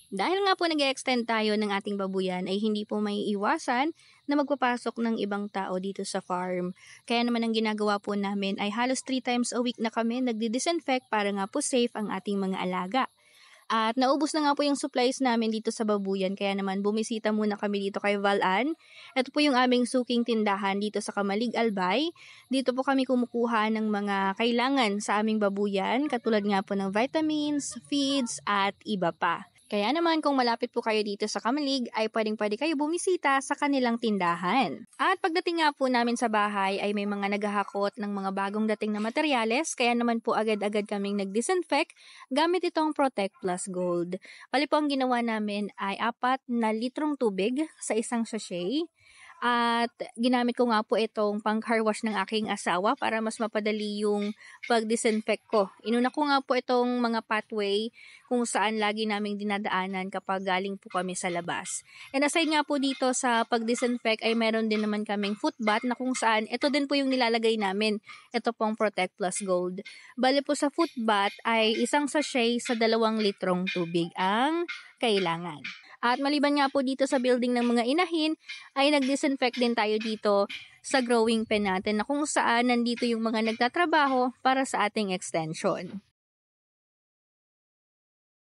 Dahil nga po nag-extend tayo ng ating babuyan ay hindi po may iwasan na magpapasok ng ibang tao dito sa farm. Kaya naman ang ginagawa po namin ay halos 3 times a week na kami nagdi-disinfect para nga po safe ang ating mga alaga. At naubos na nga po yung supplies namin dito sa babuyan kaya naman bumisita muna kami dito kay Valan. Ito po yung aming suking tindahan dito sa Kamalig Albay. Dito po kami kumukuha ng mga kailangan sa aming babuyan katulad nga po ng vitamins, feeds at iba pa. Kaya naman kung malapit po kayo dito sa Kamalig ay pwede kayo bumisita sa kanilang tindahan. At pagdating nga po namin sa bahay ay may mga naghahakot ng mga bagong dating na materyales kaya naman po agad-agad kaming nag-disinfect gamit itong Protect Plus Gold. Bali po ang ginawa namin ay 4 na litrong tubig sa isang sachet. At ginamit ko nga po itong pang-car wash ng aking asawa para mas mapadali yung pag-disinfect ko. Inuna ko nga po itong mga pathway kung saan lagi naming dinadaanan kapag galing po kami sa labas. And aside nga po dito sa pag-disinfect ay meron din naman kaming foot bath na kung saan ito din po yung nilalagay namin. Ito pong Protect Plus Gold. Bale po sa foot bath ay isang sachet sa 2 litrong tubig ang kailangan. At maliban nga po dito sa building ng mga inahin, ay nag-disinfect din tayo dito sa growing pen natin na kung saan nandito yung mga nagtatrabaho para sa ating extension.